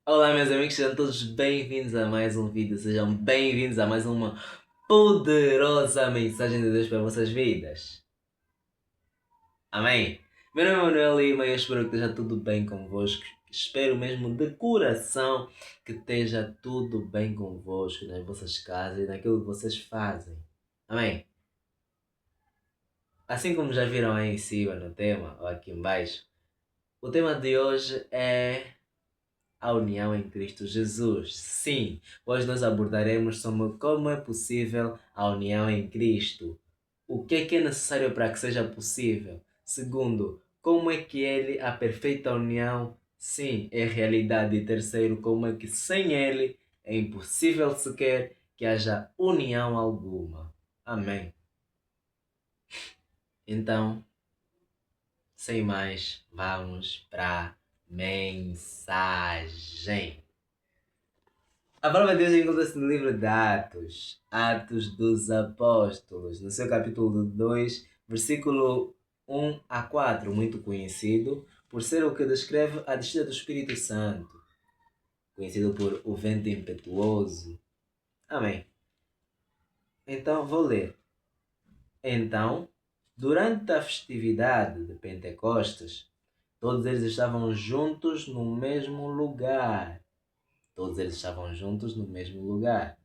Olá, meus amigos, sejam todos bem-vindos a mais um vídeo, sejam bem-vindos a mais uma poderosa mensagem de Deus para vossas vidas. Amém? Meu nome é Manuel Lima e eu espero que esteja tudo bem convosco. Espero mesmo de coração que esteja tudo bem convosco nas vossas casas e naquilo que vocês fazem. Amém? Assim como já viram aí em cima no tema, ou aqui embaixo, o tema de hoje é a união em Cristo Jesus. Sim, hoje nós abordaremos sobre como é possível a união em Cristo. O que é necessário para que seja possível? Segundo, como é que ele, a perfeita união, sim, é realidade. E terceiro, como é que sem ele é impossível sequer que haja união alguma. Amém. Então, sem mais, vamos para a mensagem. A palavra de Deus encontra-se no livro de Atos, Atos dos Apóstolos, no seu capítulo 2, versículo 1 a 4, muito conhecido por ser o que descreve a descida do Espírito Santo, conhecido por o vento impetuoso. Amém. Então, vou ler. Então, durante a festividade de Pentecostes, todos eles estavam juntos no mesmo lugar. Todos eles estavam juntos no mesmo lugar.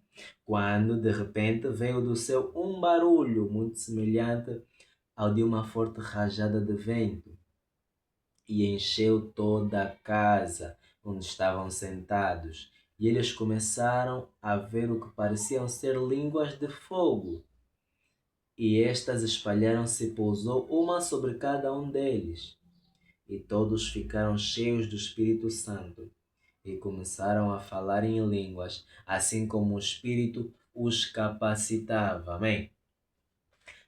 Quando de repente veio do céu um barulho muito semelhante ao de uma forte rajada de vento e encheu toda a casa onde estavam sentados. E eles começaram a ver o que pareciam ser línguas de fogo. E estas espalharam-se e pousou uma sobre cada um deles. E todos ficaram cheios do Espírito Santo e começaram a falar em línguas, assim como o Espírito os capacitava. Amém?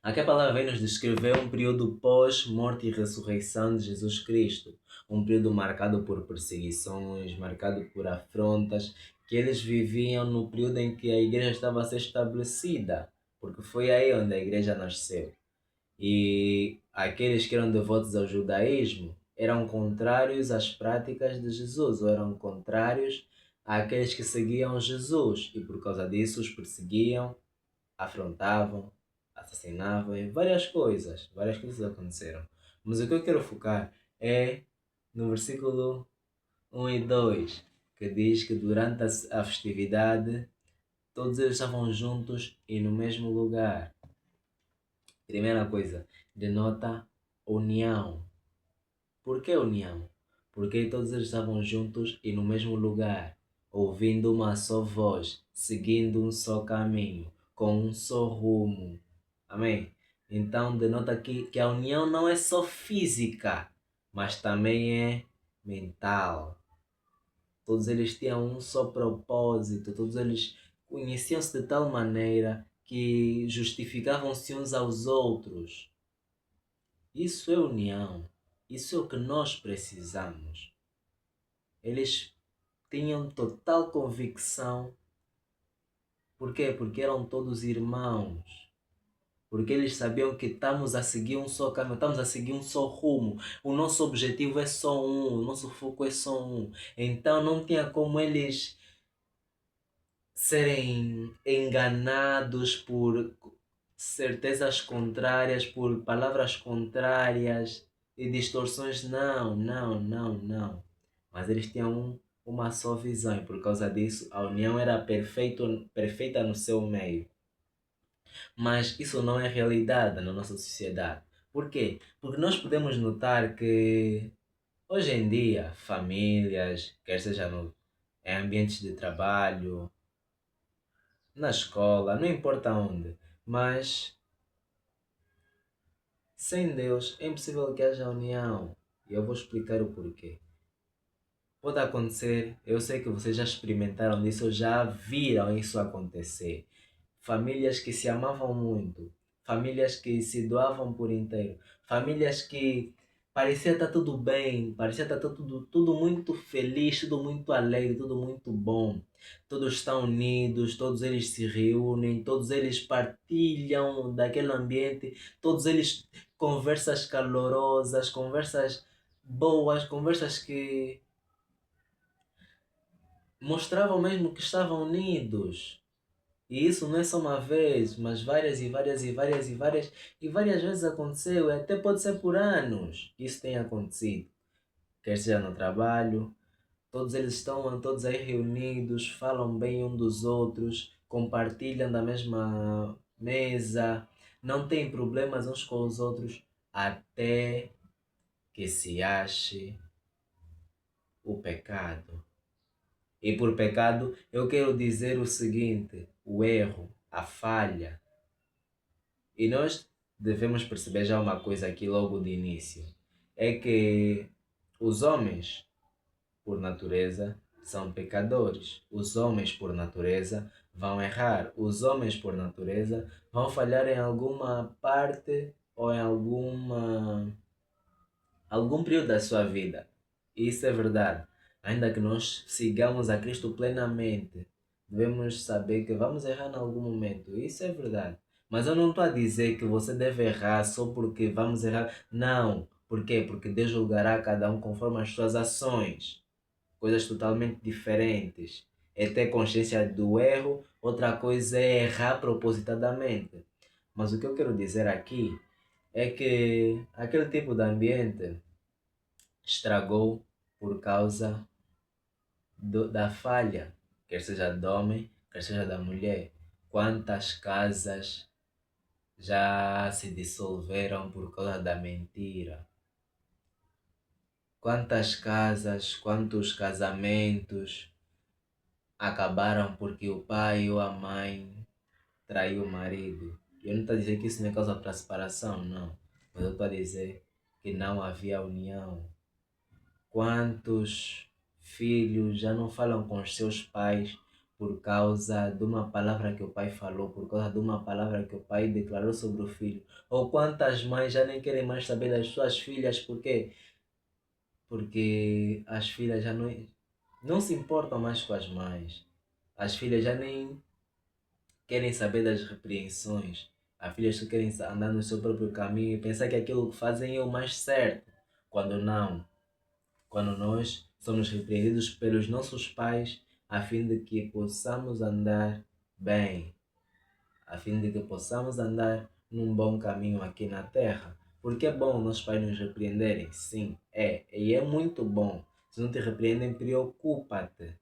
Aqui a palavra vem nos descrever um período pós-morte e ressurreição de Jesus Cristo. Um período marcado por perseguições, marcado por afrontas, que eles viviam no período em que a igreja estava a ser estabelecida, porque foi aí onde a igreja nasceu. E aqueles que eram devotos ao judaísmo eram contrários às práticas de Jesus, ou eram contrários àqueles que seguiam Jesus, e por causa disso os perseguiam, afrontavam, assassinavam e várias coisas aconteceram. Mas o que eu quero focar é no versículo 1 e 2, que diz que durante a festividade todos eles estavam juntos e no mesmo lugar. Primeira coisa, denota união. Por que união? Porque todos eles estavam juntos e no mesmo lugar, ouvindo uma só voz, seguindo um só caminho, com um só rumo. Amém? Então denota que a união não é só física, mas também é mental. Todos eles tinham um só propósito, todos eles conheciam-se de tal maneira que justificavam-se uns aos outros. Isso é união. Isso é o que nós precisamos. Eles tinham total convicção. Por quê? Porque eram todos irmãos. Porque eles sabiam que estamos a seguir um só caminho, estamos a seguir um só rumo. O nosso objetivo é só um, o nosso foco é só um. Então não tinha como eles serem enganados por certezas contrárias, por palavras contrárias e distorções. Não, não, não, não. Mas eles tinham uma só visão e por causa disso a união era perfeita no seu meio. Mas isso não é realidade na nossa sociedade. Por quê? Porque nós podemos notar que hoje em dia famílias, quer seja em ambientes de trabalho, na escola, não importa onde, mas sem Deus é impossível que haja união. E eu vou explicar o porquê. Pode acontecer, eu sei que vocês já experimentaram isso, ou já viram isso acontecer. Famílias que se amavam muito, famílias que se doavam por inteiro, famílias que parecia estar tudo bem, parecia estar tudo muito feliz, tudo muito alegre, tudo muito bom. Todos estão unidos, todos eles se reúnem, todos eles partilham daquele ambiente, todos eles conversas calorosas, conversas boas, conversas que mostravam mesmo que estavam unidos. E isso não é só uma vez, mas várias e várias e várias e várias e várias vezes aconteceu, e até pode ser por anos que isso tenha acontecido. Quer seja no trabalho, todos eles estão todos aí reunidos, falam bem um dos outros, compartilham da mesma mesa, não têm problemas uns com os outros, até que se ache o pecado. E por pecado eu quero dizer o seguinte: o erro, a falha. E nós devemos perceber já uma coisa aqui logo de início: é que os homens, por natureza, são pecadores. Os homens, por natureza, vão errar. Os homens, por natureza, vão falhar em alguma parte ou em algum período da sua vida. Isso é verdade. Ainda que nós sigamos a Cristo plenamente, devemos saber que vamos errar em algum momento. Isso é verdade. Mas eu não estou a dizer que você deve errar só porque vamos errar. Não. Por quê? Porque Deus julgará cada um conforme as suas ações. Coisas totalmente diferentes. É ter consciência do erro, outra coisa é errar propositadamente. Mas o que eu quero dizer aqui é que aquele tipo de ambiente estragou por causa da falha, quer seja do homem, quer seja da mulher. Quantas casas já se dissolveram por causa da mentira? Quantas casas, quantos casamentos acabaram porque o pai ou a mãe traiu o marido? Eu não estou a dizer que isso não é causa para separação, não. Mas eu estou a dizer que não havia união. Quantos filhos já não falam com os seus pais por causa de uma palavra que o pai falou, por causa de uma palavra que o pai declarou sobre o filho? Ou quantas mães já nem querem mais saber das suas filhas, por quê? Porque as filhas já não se importam mais com as mães. As filhas já nem querem saber das repreensões. As filhas só querem andar no seu próprio caminho e pensar que aquilo que fazem é o mais certo, quando não. Quando nós somos repreendidos pelos nossos pais, a fim de que possamos andar bem, a fim de que possamos andar num bom caminho aqui na terra. Porque é bom nossos pais nos repreenderem? Sim, é. E é muito bom. Se não te repreendem, preocupa-te.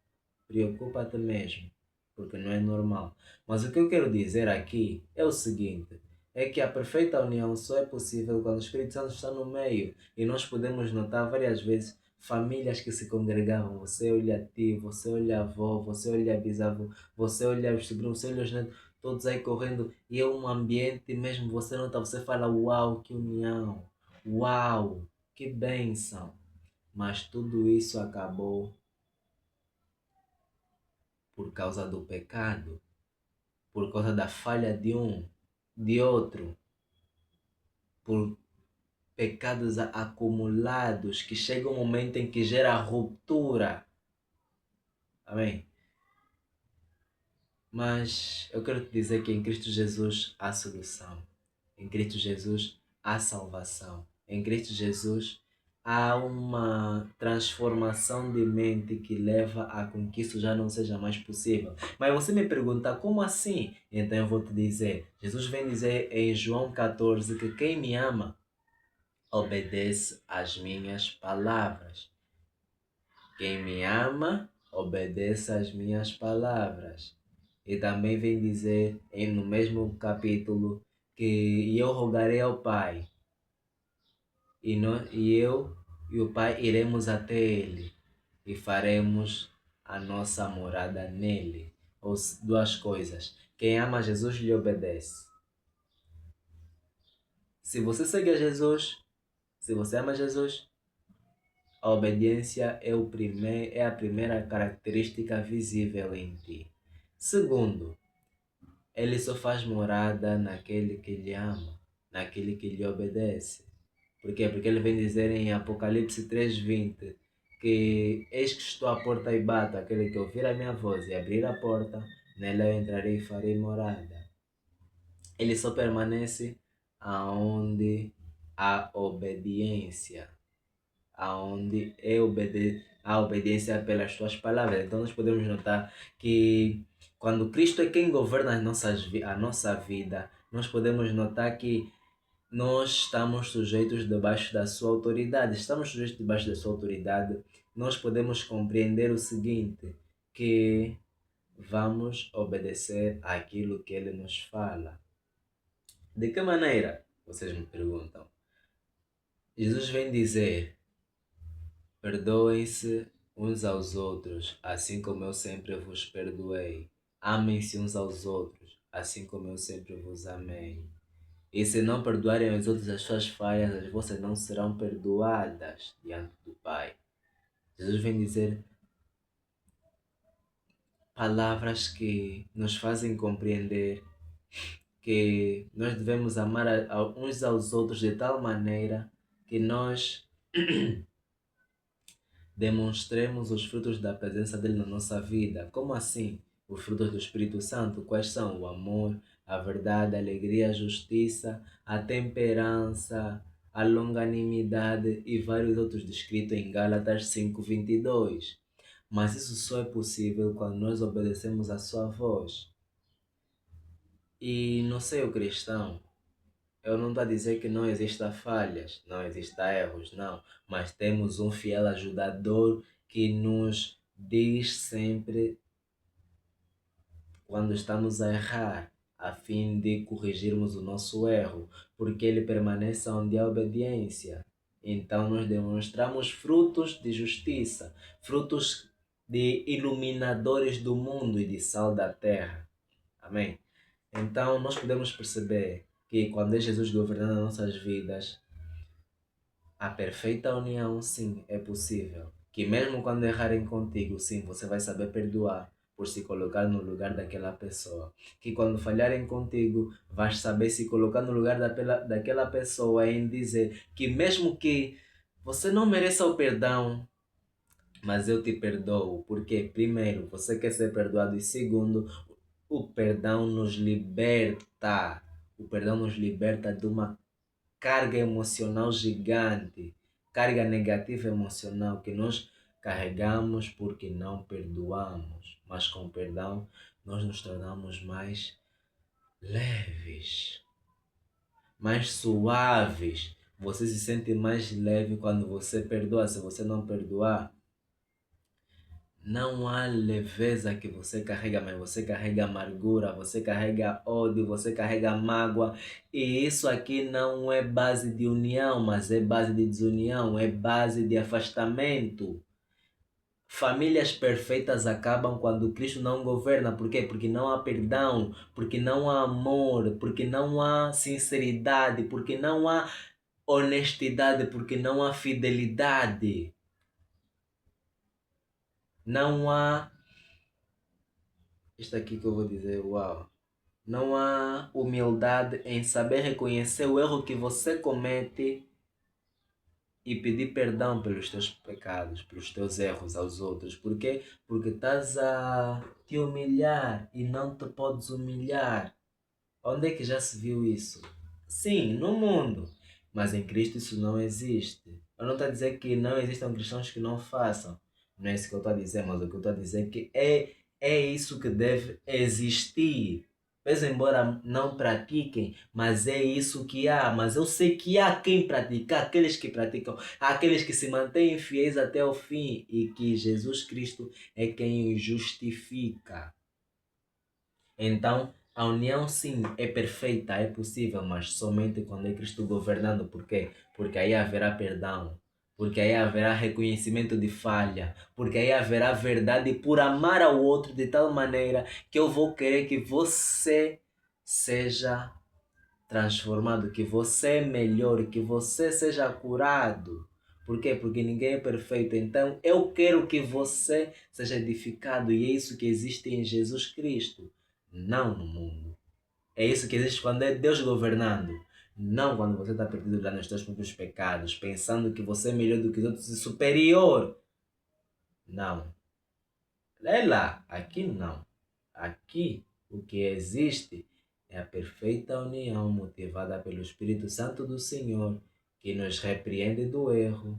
Preocupa-te mesmo, porque não é normal. Mas o que eu quero dizer aqui é o seguinte: é que a perfeita união só é possível quando o Espírito Santo está no meio. E nós podemos notar várias vezes famílias que se congregavam. Você olha a tio, você olha a avó, você olha a bisavó, você olha os sobrinhos, você olha os netos, todos aí correndo. E é um ambiente mesmo, você nota, você fala: uau, que união! Uau, que bênção! Mas tudo isso acabou por causa do pecado, por causa da falha de um, de outro, por pecados acumulados que chega um momento em que gera ruptura. Amém? Mas eu quero te dizer que em Cristo Jesus há solução. Em Cristo Jesus há salvação. Em Cristo Jesus há uma transformação de mente que leva a com que isso já não seja mais possível. Mas você me pergunta, como assim? Então eu vou te dizer. Jesus vem dizer em João 14 que quem me ama obedece às minhas palavras. Quem me ama obedece às minhas palavras. E também vem dizer no mesmo capítulo que eu rogarei ao Pai e eu e o Pai iremos até Ele e faremos a nossa morada nele. Ou duas coisas. Quem ama Jesus lhe obedece. Se você segue a Jesus, se você ama Jesus, a obediência é a primeira característica visível em ti. Segundo, ele só faz morada naquele que lhe ama, naquele que lhe obedece. Por quê? Porque ele vem dizer em Apocalipse 3:20 que eis que estou à porta e bato, aquele que ouvir a minha voz e abrir a porta, nela eu entrarei e farei morada. Ele só permanece aonde há obediência, a obediência pelas suas palavras. Então nós podemos notar que quando Cristo é quem governa a nossa vida, nós podemos notar que nós estamos sujeitos debaixo da sua autoridade. Estamos sujeitos debaixo da sua autoridade. Nós podemos compreender o seguinte, que vamos obedecer àquilo que ele nos fala. De que maneira? Vocês me perguntam. Jesus vem dizer: perdoem-se uns aos outros, assim como eu sempre vos perdoei. Amem-se uns aos outros, assim como eu sempre vos amei. E se não perdoarem aos outros as suas falhas, as vossas não serão perdoadas diante do Pai. Jesus vem dizer palavras que nos fazem compreender que nós devemos amar uns aos outros de tal maneira que nós demonstremos os frutos da presença dele na nossa vida. Como assim? Os frutos do Espírito Santo, quais são? O amor, a verdade, a alegria, a justiça, a temperança, a longanimidade e vários outros descritos em Gálatas 5:22. Mas isso só é possível quando nós obedecemos a sua voz. E no seio cristão, eu não estou a dizer que não existam falhas, não existam erros, não. Mas temos um fiel ajudador que nos diz sempre quando estamos a errar, a fim de corrigirmos o nosso erro, porque ele permanece onde há obediência. Então nós demonstramos frutos de justiça, frutos de iluminadores do mundo e de sal da terra. Amém? Então nós podemos perceber que quando é Jesus governando as nossas vidas, a perfeita união, sim, é possível. Que mesmo quando errarem contigo, sim, você vai saber perdoar por se colocar no lugar daquela pessoa. Que quando falharem contigo, vais saber se colocar no lugar daquela pessoa em dizer que mesmo que você não mereça o perdão, mas eu te perdoo. Porque, primeiro, você quer ser perdoado e segundo, o perdão nos liberta. O perdão nos liberta de uma carga emocional gigante, carga negativa emocional que nós carregamos porque não perdoamos. Mas com o perdão, nós nos tornamos mais leves, mais suaves. Você se sente mais leve quando você perdoa. Se você não perdoar, não há leveza que você carrega, mas você carrega amargura, você carrega ódio, você carrega mágoa. E isso aqui não é base de união, mas é base de desunião, é base de afastamento. Famílias perfeitas acabam quando Cristo não governa. Por quê? Porque não há perdão, porque não há amor, porque não há sinceridade, porque não há honestidade, porque não há fidelidade. Não há isto aqui que eu vou dizer, uau. Não há humildade em saber reconhecer o erro que você comete e pedir perdão pelos teus pecados, pelos teus erros aos outros. Por quê? Porque estás a te humilhar e não te podes humilhar. Onde é que já se viu isso? Sim, no mundo. Mas em Cristo isso não existe. Eu não estou a dizer que não existam cristãos que não façam. Não é isso que eu estou a dizer, mas o que eu estou a dizer é que é isso que deve existir. Pois embora não pratiquem, mas é isso que há. Mas eu sei que há quem pratica, aqueles que praticam, aqueles que se mantêm fiéis até o fim e que Jesus Cristo é quem os justifica. Então, a união sim é perfeita, é possível, mas somente quando é Cristo governando. Por quê? Porque aí haverá perdão, porque aí haverá reconhecimento de falha, porque aí haverá verdade por amar ao outro de tal maneira que eu vou querer que você seja transformado, que você melhore, que você seja curado. Por quê? Porque ninguém é perfeito. Então, eu quero que você seja edificado e é isso que existe em Jesus Cristo, não no mundo. É isso que existe quando é Deus governando. Não quando você está perdido lá nos seus próprios pecados, pensando que você é melhor do que os outros e superior. Não. É lá. Aqui não. Aqui o que existe é a perfeita união motivada pelo Espírito Santo do Senhor, que nos repreende do erro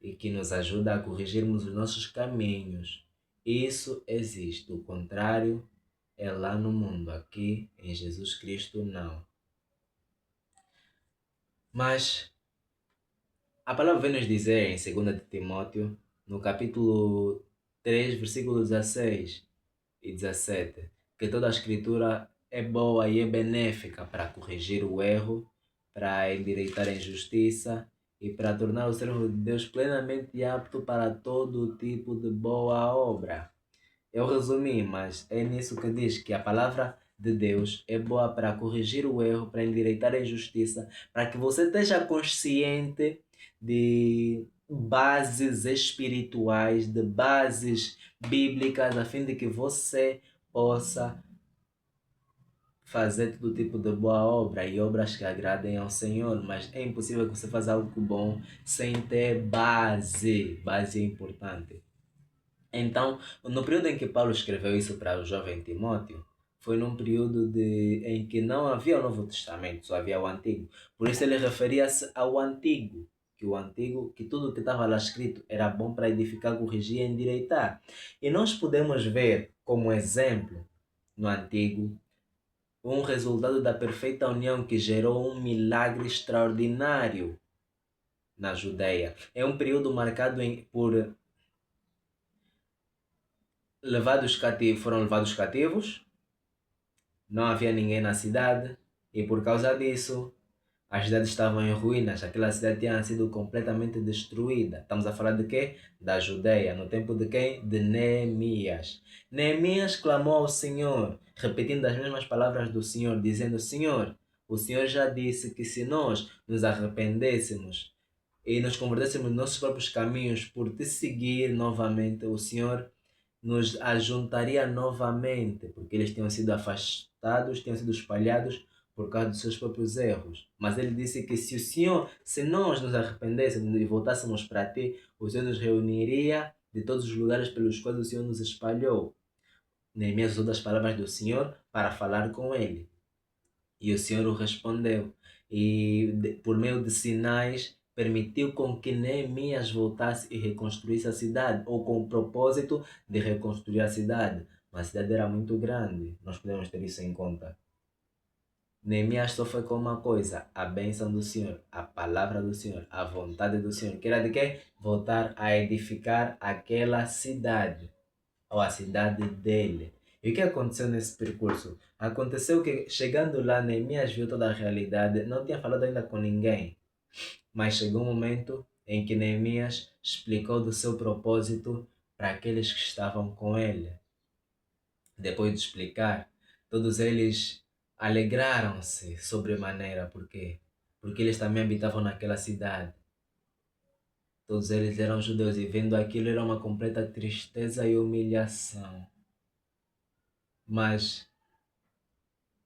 e que nos ajuda a corrigirmos os nossos caminhos. Isso existe. O contrário é lá no mundo. Aqui em Jesus Cristo, não. Mas a palavra vem nos dizer em 2 de Timóteo, no capítulo 3, versículo 16 e 17, que toda a escritura é boa e é benéfica para corrigir o erro, para endireitar a injustiça e para tornar o servo de Deus plenamente apto para todo tipo de boa obra. Eu resumi, mas é nisso que diz que a palavra de Deus é boa para corrigir o erro, para endireitar a injustiça, para que você esteja consciente de bases espirituais, de bases bíblicas, a fim de que você possa fazer todo tipo de boa obra e obras que agradem ao Senhor, mas é impossível que você faça algo bom sem ter base. Base é importante. Então, no período em que Paulo escreveu isso para o jovem Timóteo, foi num período em que não havia o Novo Testamento, só havia o Antigo. Por isso ele referia-se ao Antigo, que tudo que estava lá escrito era bom para edificar, corrigir e endireitar. E nós podemos ver como exemplo no Antigo um resultado da perfeita união que gerou um milagre extraordinário na Judeia. É um período marcado por foram levados cativos, não havia ninguém na cidade e por causa disso as cidades estavam em ruínas, aquela cidade tinha sido completamente destruída. Estamos a falar de quê? Da Judeia, no tempo de quem? De Neemias. Neemias clamou ao Senhor, repetindo as mesmas palavras do Senhor, dizendo: Senhor, o Senhor já disse que se nós nos arrependêssemos e nos convertêssemos nos nossos próprios caminhos por te seguir novamente, o Senhor nos ajuntaria novamente, porque eles tinham sido afastados, tinham sido espalhados por causa dos seus próprios erros. Mas ele disse que se nós nos arrependêssemos e voltássemos para ti, o Senhor nos reuniria de todos os lugares pelos quais o Senhor nos espalhou. Neemias usou das palavras do Senhor para falar com ele. E o Senhor o respondeu. E por meio de sinais, permitiu com que Neemias voltasse e reconstruísse a cidade, ou com o propósito de reconstruir a cidade. Mas a cidade era muito grande, nós podemos ter isso em conta. Neemias só foi com uma coisa: a bênção do Senhor, a palavra do Senhor, a vontade do Senhor, que era de quê? Voltar a edificar aquela cidade, ou a cidade dele. E o que aconteceu nesse percurso? Aconteceu que, chegando lá, Neemias viu toda a realidade, não tinha falado ainda com ninguém, mas chegou um momento em que Neemias explicou do seu propósito para aqueles que estavam com ele. Depois de explicar, todos eles alegraram-se sobremaneira. Por quê? Porque eles também habitavam naquela cidade. Todos eles eram judeus e vendo aquilo era uma completa tristeza e humilhação. Mas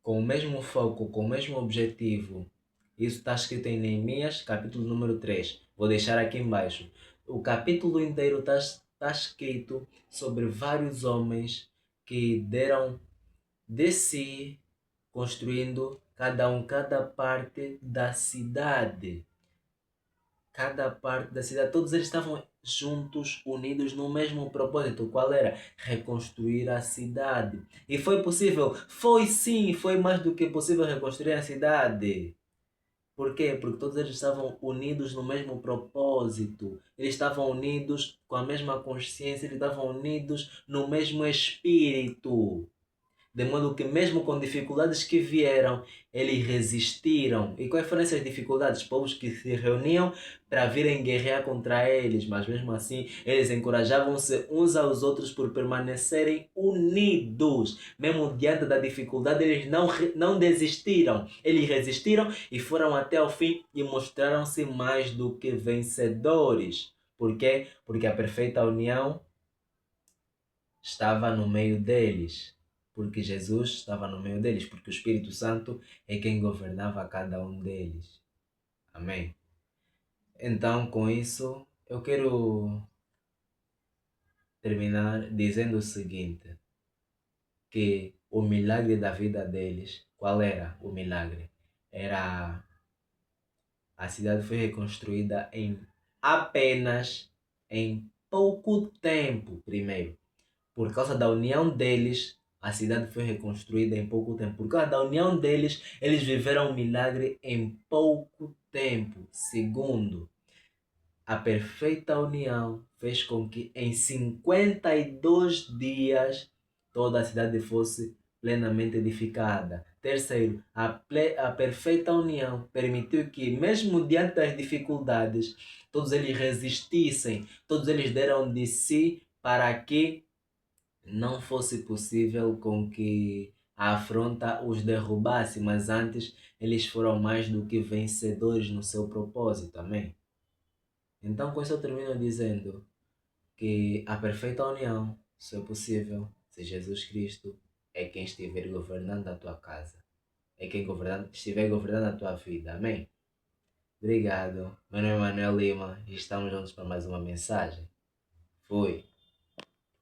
com o mesmo foco, com o mesmo objetivo. Isso está escrito em Neemias, capítulo número 3. Vou deixar aqui embaixo. O capítulo inteiro está escrito sobre vários homens que deram de si, construindo cada parte da cidade. Cada parte da cidade, todos eles estavam juntos, unidos no mesmo propósito. Qual era? Reconstruir a cidade. E foi possível? Foi sim, foi mais do que possível reconstruir a cidade. Por quê? Porque todos eles estavam unidos no mesmo propósito. Eles estavam unidos com a mesma consciência, eles estavam unidos no mesmo espírito. De modo que mesmo com dificuldades que vieram, eles resistiram. E quais foram essas dificuldades? Povos que se reuniam para virem guerrear contra eles, mas mesmo assim eles encorajavam-se uns aos outros por permanecerem unidos. Mesmo diante da dificuldade, eles não desistiram. Eles resistiram e foram até o fim e mostraram-se mais do que vencedores. Por quê? Porque a perfeita união estava no meio deles. Porque Jesus estava no meio deles, porque o Espírito Santo é quem governava cada um deles. Amém? Então, com isso, eu quero terminar dizendo o seguinte, que o milagre da vida deles, qual era o milagre? Era a cidade foi reconstruída em apenas em pouco tempo, primeiro. Por causa da união deles, a cidade foi reconstruída em pouco tempo. Por causa da união deles, eles viveram um milagre em pouco tempo. Segundo, a perfeita união fez com que em 52 dias toda a cidade fosse plenamente edificada. Terceiro, a perfeita união permitiu que, mesmo diante das dificuldades, todos eles resistissem, todos eles deram de si para que não fosse possível com que a afronta os derrubasse, mas antes eles foram mais do que vencedores no seu propósito. Amém? Então, com isso eu termino dizendo que a perfeita união só é possível se Jesus Cristo é quem estiver governando a tua casa, é quem estiver governando a tua vida. Amém? Obrigado. Meu nome é Manuel Lima e estamos juntos para mais uma mensagem. Fui.